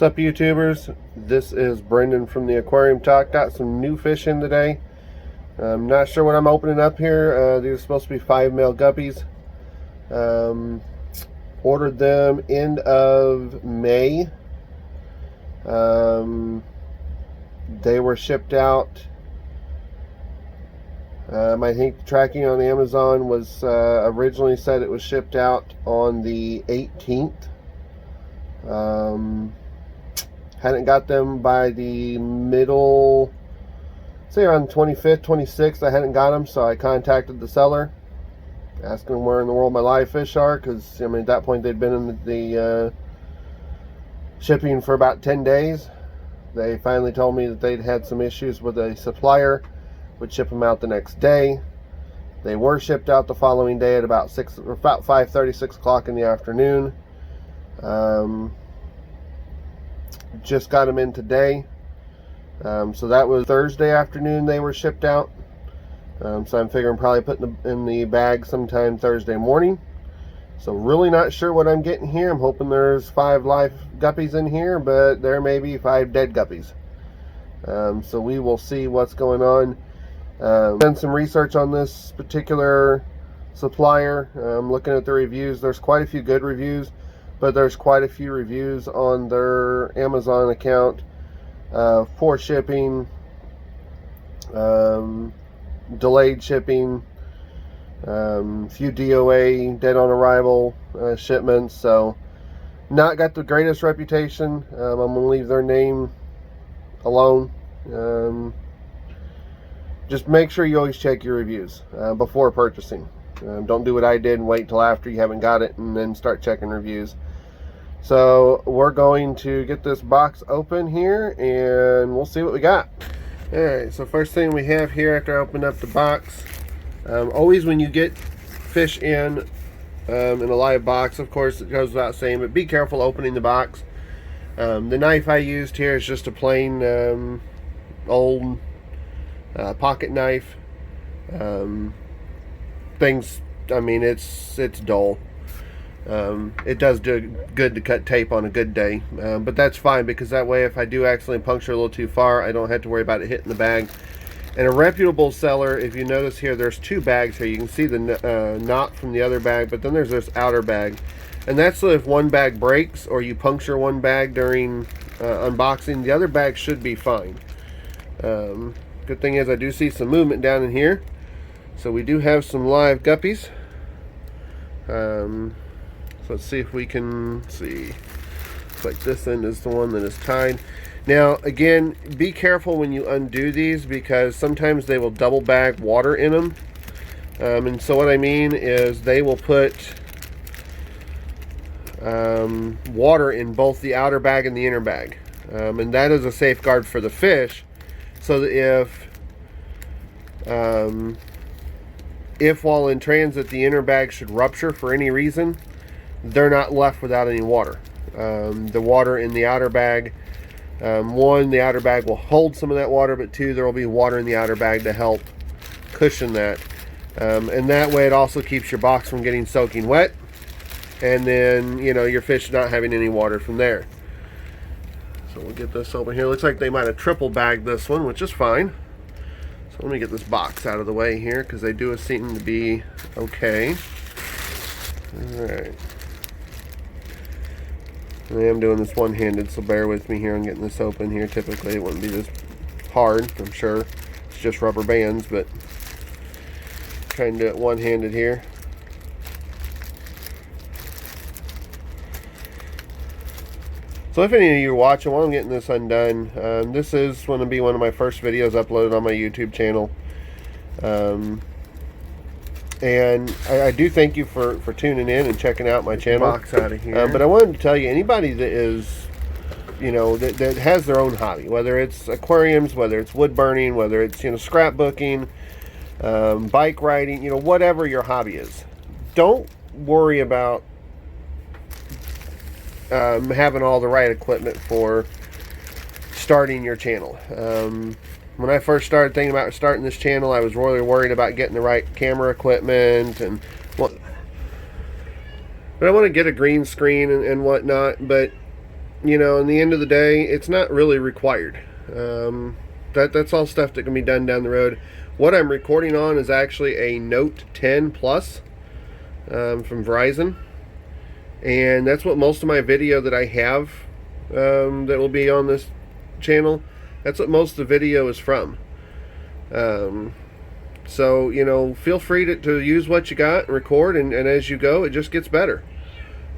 What's up, YouTubers? This is Brendan from the Aquarium Talk. Got some new fish in today. I'm not sure what I'm opening up here. These are supposed to be 5 male guppies. Ordered them end of May. They were shipped out. I think the tracking on Amazon was originally said it was shipped out on the 18th. Hadn't got them by the middle, say around 25th, 26th. I hadn't got them, so I contacted the seller, asking where in the world my live fish are, because I mean at that point they'd been in the shipping for about 10 days. They finally told me that they'd had some issues with a supplier, would ship them out the next day. They were shipped out the following day at about 5:30, 6 o'clock in the afternoon. Just got them in today. So that was Thursday afternoon they were shipped out. So I'm figuring probably putting them in the bag sometime Thursday morning. So really not sure what I'm getting here. I'm hoping there's 5 live guppies in here, but there may be 5 dead guppies. So we will see what's going on. Done some research on this particular supplier. Looking at the reviews, there's quite a few good reviews, but there's quite a few reviews on their Amazon account of poor shipping, delayed shipping, few DOA, dead on arrival shipments. So not got the greatest reputation. I'm gonna leave their name alone. Just make sure you always check your reviews before purchasing. Don't do what I did and wait till after you haven't got it and then start checking reviews. So we're going to get this box open here and we'll see what we got. Alright, so first thing we have here after I open up the box, always when you get fish in a live box, of course it goes without saying, but be careful opening the box. The knife I used here is just a plain old pocket knife. Things, I mean, it's dull. It does do good to cut tape on a good day, but that's fine, because that way if I do accidentally puncture a little too far, I don't have to worry about it hitting the bag. And a reputable seller, if you notice here, there's 2 bags here. You can see the knot from the other bag, but then there's this outer bag, and that's so if one bag breaks or you puncture one bag during unboxing, the other bag should be fine. Good thing is I do see some movement down in here, so we do have some live guppies. So let's see if we can see. Looks like this end is the one that is tied. Now again, be careful when you undo these, because sometimes they will double bag water in them. And so what I mean is they will put water in both the outer bag and the inner bag. And that is a safeguard for the fish, so that if while in transit the inner bag should rupture for any reason, they're not left without any water. The water in the outer bag, one, the outer bag will hold some of that water, but 2, there will be water in the outer bag to help cushion that. And that way it also keeps your box from getting soaking wet, and then, you know, your fish not having any water from there. So we'll get this open here. Looks like they might have triple bagged this one, which is fine. So let me get this box out of the way here, because they do seem to be okay. Alright. I am doing this one-handed, so bear with me here on getting this open here. Typically it wouldn't be this hard, I'm sure. It's just rubber bands, but trying to do it one-handed here. So if any of you are watching while I'm getting this undone, this is going to be one of my first videos uploaded on my YouTube channel. And I do thank you for tuning in and checking out my channel. Box out of here. But I wanted to tell you, anybody that is, you know, that has their own hobby, whether it's aquariums, whether it's wood burning, whether it's, you know, scrapbooking, bike riding, you know, whatever your hobby is, don't worry about having all the right equipment for starting your channel. When I first started thinking about starting this channel, I was really worried about getting the right camera equipment and what. But I want to get a green screen and whatnot. But you know, in the end of the day, it's not really required. That's all stuff that can be done down the road. What I'm recording on is actually a Note 10 Plus from Verizon, and that's what most of my video that I have that will be on this channel, that's what most of the video is from. So, you know, feel free to use what you got and record, and as you go, it just gets better.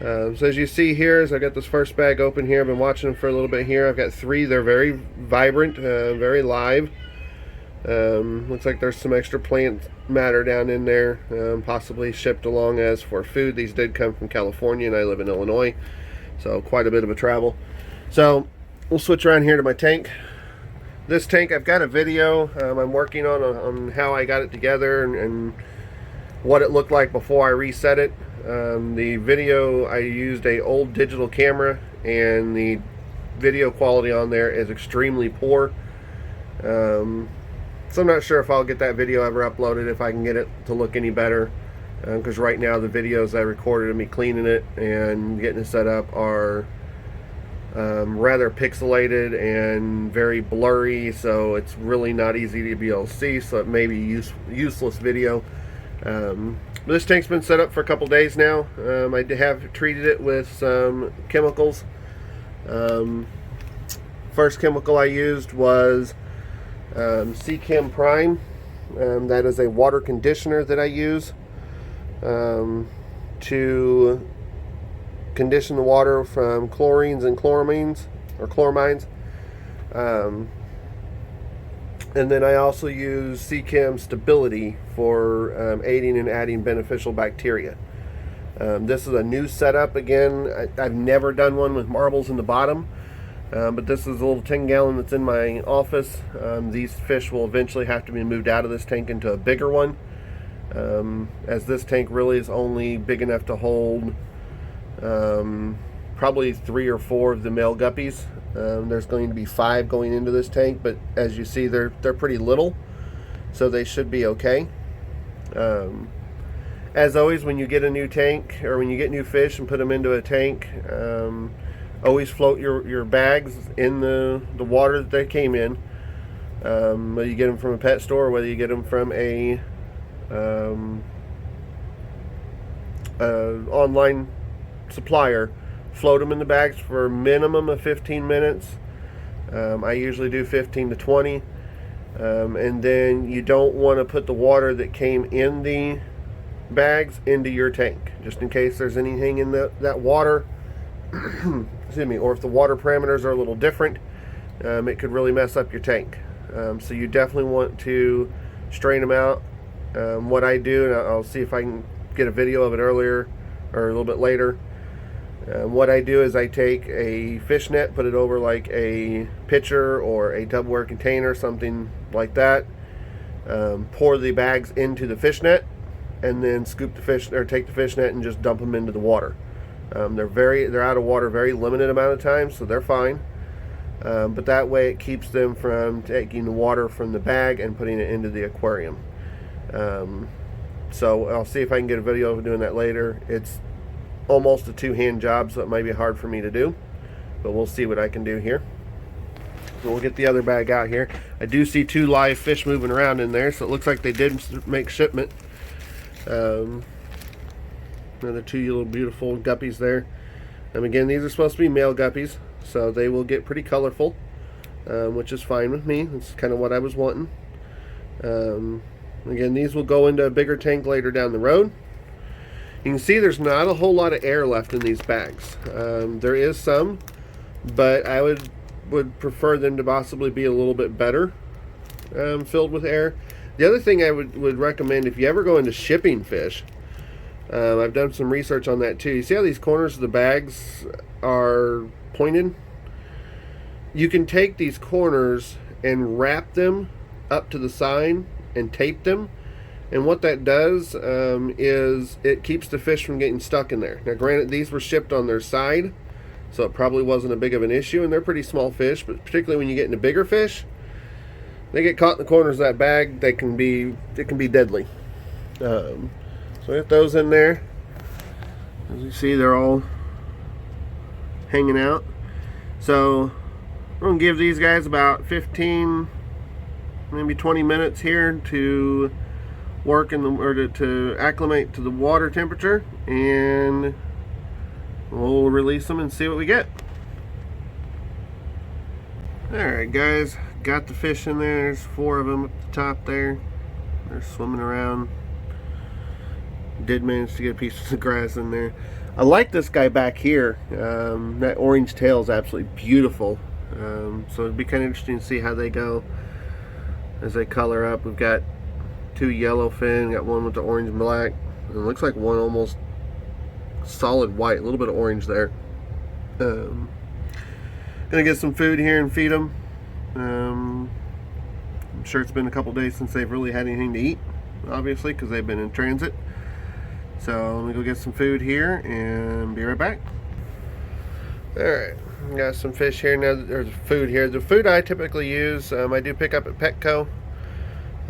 So as you see here, as I got this first bag open here, I've been watching them for a little bit here. I've got 3. They're very vibrant, very live. Looks like there's some extra plant matter down in there, possibly shipped along as for food. These did come from California, and I live in Illinois, so quite a bit of a travel. So we'll switch around here to my tank. This tank, I've got a video I'm working on how I got it together and what it looked like before I reset it. The video, I used a old digital camera, and the video quality on there is extremely poor. So I'm not sure if I'll get that video ever uploaded, if I can get it to look any better, because right now the videos I recorded of me cleaning it and getting it set up are rather pixelated and very blurry, so it's really not easy to be able to see, so it may be useless video. This tank's been set up for a couple days now. I have treated it with some chemicals. First chemical I used was C-Chem Prime. That is a water conditioner that I use to condition the water from chlorines and chloramines, or chloramines. And then I also use C-Chem Stability for aiding and adding beneficial bacteria. This is a new setup. Again, I've never done one with marbles in the bottom, but this is a little 10-gallon that's in my office. These fish will eventually have to be moved out of this tank into a bigger one, as this tank really is only big enough to hold probably 3 or 4 of the male guppies. There's going to be 5 going into this tank, but as you see, they're pretty little, so they should be okay. As always, when you get a new tank, or when you get new fish and put them into a tank, always float your bags in the water that they came in. Whether you get them from a pet store, or whether you get them from a online supplier, float them in the bags for a minimum of 15 minutes. I usually do 15 to 20. And then you don't want to put the water that came in the bags into your tank, just in case there's anything in that water excuse me, or if the water parameters are a little different, it could really mess up your tank. So you definitely want to strain them out. What I do, and I'll see if I can get a video of it earlier or a little bit later. What I do is I take a fish net, put it over like a pitcher or a Tupperware container, something like that, pour the bags into the fish net, and then scoop the fish, or take the fish net and just dump them into the water. They're out of water very limited amount of time, so they're fine. But that way it keeps them from taking the water from the bag and putting it into the aquarium. So I'll see if I can get a video of doing that later. It's almost a two-hand job, so it might be hard for me to do, but we'll see what I can do here. So we'll get the other bag out here. I do see 2 live fish moving around in there, so it looks like they did make shipment. Another 2 little beautiful guppies there. Again, these are supposed to be male guppies, so they will get pretty colorful, which is fine with me. That's kind of what I was wanting. Again, these will go into a bigger tank later down the road. You can see there's not a whole lot of air left in these bags. There is some, but I would prefer them to possibly be a little bit better filled with air. The other thing I would recommend, if you ever go into shipping fish, I've done some research on that too. You see how these corners of the bags are pointed? You can take these corners and wrap them up to the side and tape them. And what that does is it keeps the fish from getting stuck in there. Now granted, these were shipped on their side, so it probably wasn't a big of an issue, and they're pretty small fish, but particularly when you get into bigger fish, they get caught in the corners of that bag, it can be deadly. So I got those in there. As you see, they're all hanging out. So we're gonna give these guys about 15, maybe 20 minutes here to work in the, or to acclimate to the water temperature, and we'll release them and see what we get. Alright guys, got the fish in there. There's 4 of them at the top there. They're swimming around. Did manage to get a piece of grass in there. I like this guy back here. That orange tail is absolutely beautiful. So it'd be kind of interesting to see how they go as they color up. We've got 2 yellowfin, got one with the orange and black. It looks like one almost solid white, a little bit of orange there. Gonna get some food here and feed them. I'm sure it's been a couple days since they've really had anything to eat, obviously, because they've been in transit. So let me go get some food here and be right back. Alright, got some fish here now. There's food here. The food I typically use, I do pick up at Petco.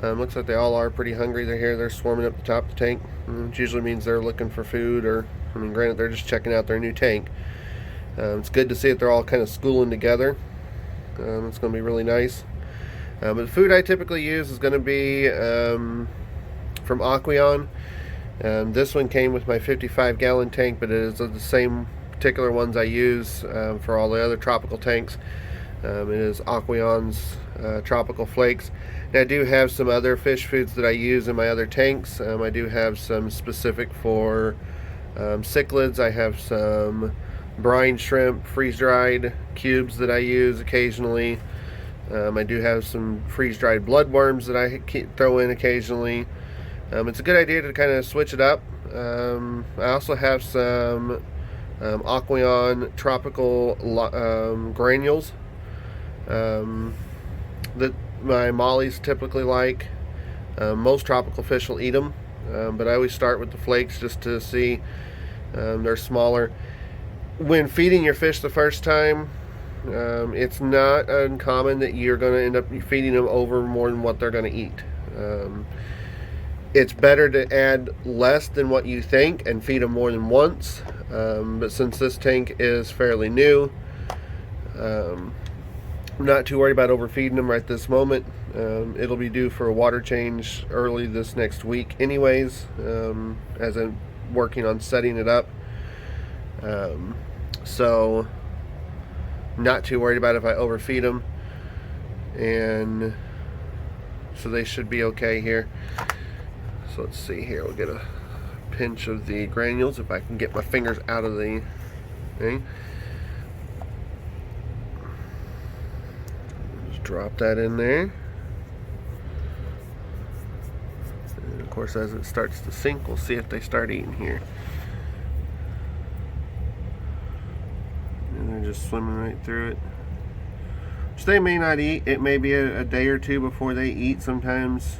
Looks like they all are pretty hungry. They're here, they're swarming up the top of the tank, which usually means they're looking for food, or, I mean, granted, they're just checking out their new tank. It's good to see that they're all kind of schooling together. It's going to be really nice. But the food I typically use is going to be from Aqueon. This one came with my 55-gallon tank, but it is the same particular ones I use for all the other tropical tanks. It is Aqueon's Tropical Flakes. Now, I do have some other fish foods that I use in my other tanks. I do have some specific for cichlids. I have some brine shrimp, freeze-dried cubes that I use occasionally. I do have some freeze-dried bloodworms that I throw in occasionally. It's a good idea to kind of switch it up. I also have some Aqueon tropical granules that my mollies typically like. Most tropical fish will eat them, but I always start with the flakes just to see. They're smaller. When feeding your fish the first time, it's not uncommon that you're going to end up feeding them over more than what they're going to eat. It's better to add less than what you think and feed them more than once. But since this tank is fairly new, I'm not too worried about overfeeding them right this moment. It'll be due for a water change early this next week anyways, as I'm working on setting it up. So not too worried about if I overfeed them, and so they should be okay here. So let's see here, we'll get a pinch of the granules if I can get my fingers out of the thing. Just drop that in there, and of course as it starts to sink, we'll see if they start eating here. Just swimming right through it. Which they may not eat. It may be a day or two before they eat. Sometimes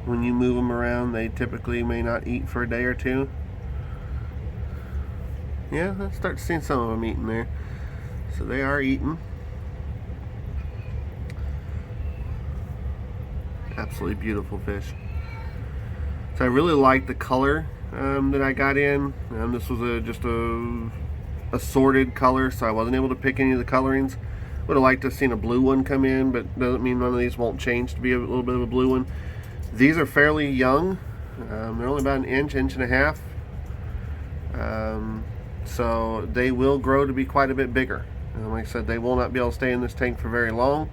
when you move them around, they typically may not eat for a day or two. Yeah, I start seeing some of them eating there. So they are eating. Absolutely beautiful fish. So I really like the color that I got in. This was just a assorted color, so I wasn't able to pick any of the colorings. Would have liked to have seen a blue one come in, but doesn't mean none of these won't change to be a little bit of a blue one. These are fairly young. They're only about an inch and a half. So they will grow to be quite a bit bigger. Like I said, they will not be able to stay in this tank for very long.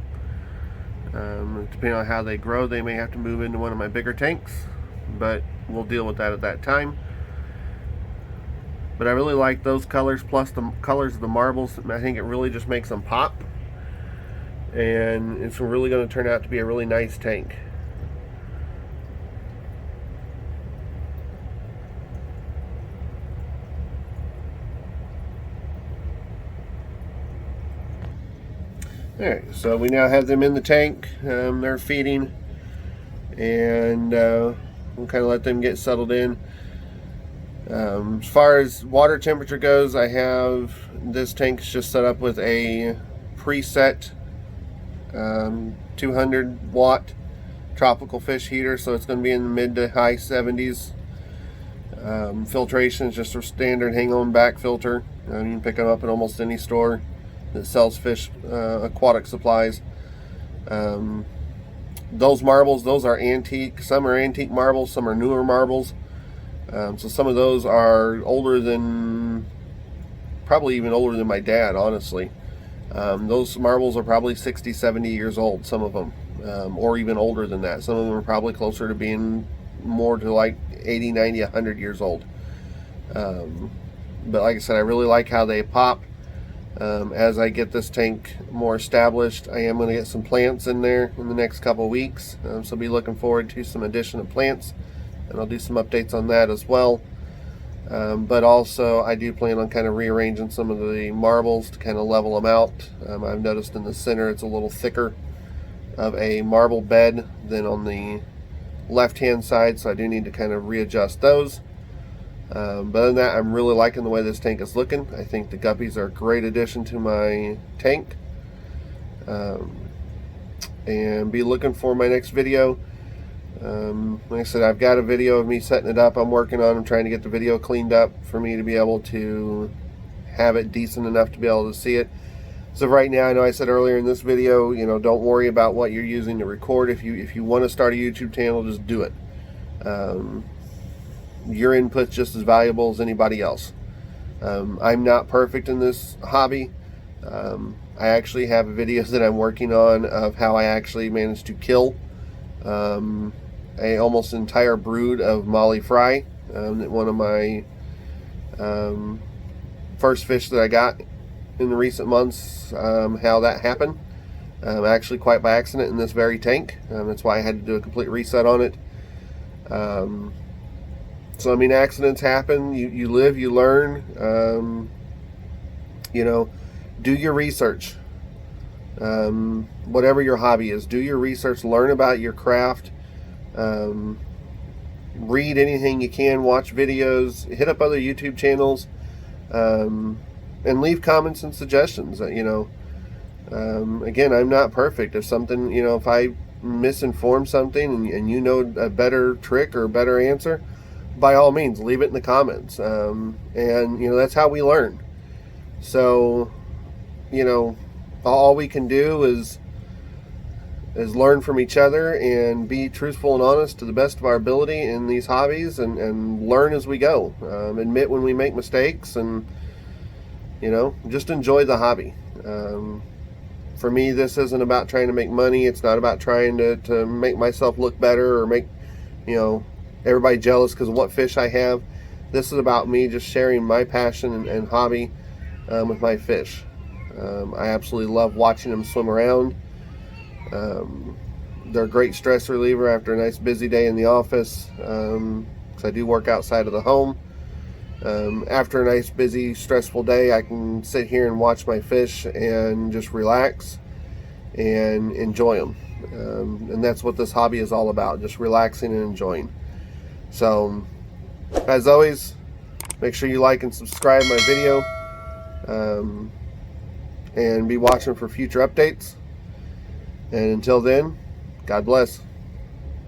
Depending on how they grow, they may have to move into one of my bigger tanks, but we'll deal with that at that time. But I really like those colors, plus the colors of the marbles. I think it really just makes them pop. And it's really going to turn out to be a really nice tank. Alright, so we now have them in the tank. They're feeding. And we'll kind of let them get settled in. As far as water temperature goes, I have this tank just set up with a preset 200 watt tropical fish heater, so it's going to be in the mid to high 70s. Filtration is just a standard hang-on back filter. You can pick them up at almost any store that sells fish aquatic supplies. Those marbles, those are antique. Some are antique marbles, some are newer marbles. So some of those are older than, probably even older than my dad, honestly. Those marbles are probably 60, 70 years old, some of them, or even older than that. Some of them are probably closer to being more to like 80, 90, 100 years old. But like I said, I really like how they pop. As I get this tank more established, I am going to get some plants in there in the next couple of weeks. So be looking forward to some addition of plants, and I'll do some updates on that as well. But also I do plan on kind of rearranging some of the marbles to kind of level them out. I've noticed in the center it's a little thicker of a marble bed than on the left hand side, so I do need to kind of readjust those. But other than that, I'm really liking the way this tank is looking. I think the Guppies are a great addition to my tank. And be looking for my next video. Like I said, I've got a video of me setting it up. I'm working on. I'm trying to get the video cleaned up for me to be able to have it decent enough to be able to see it. So right now, I know I said earlier in this video, you know, don't worry about what you're using to record. If you want to start a YouTube channel, just do it. Your input's just as valuable as anybody else. I'm not perfect in this hobby. I actually have videos that I'm working on of how I actually managed to kill a almost entire brood of molly fry. One of my first fish that I got in the recent months, how that happened. Actually quite by accident in this very tank. That's why I had to do a complete reset on it. So I mean, accidents happen. You live, you learn. You know, do your research. Whatever your hobby is, do your research, learn about your craft. Read anything you can, watch videos, hit up other YouTube channels, and leave comments and suggestions. You know, again, I'm not perfect. If something, you know, if I misinform something and you know a better trick or a better answer, by all means, leave it in the comments. And you know, that's how we learn. So, you know, all we can do is learn from each other and be truthful and honest to the best of our ability in these hobbies, and learn as we go. Admit when we make mistakes, and you know, just enjoy the hobby. For me, this isn't about trying to make money. It's not about trying to make myself look better or make, you know, everybody jealous because of what fish I have. This is about me just sharing my passion and hobby with my fish. I absolutely love watching them swim around. They're a great stress reliever after a nice busy day in the office, because I do work outside of the home. After a nice busy stressful day, I can sit here and watch my fish and just relax and enjoy them. And that's what this hobby is all about, just relaxing and enjoying. So as always, make sure you like and subscribe my video, and be watching for future updates. And until then, God bless.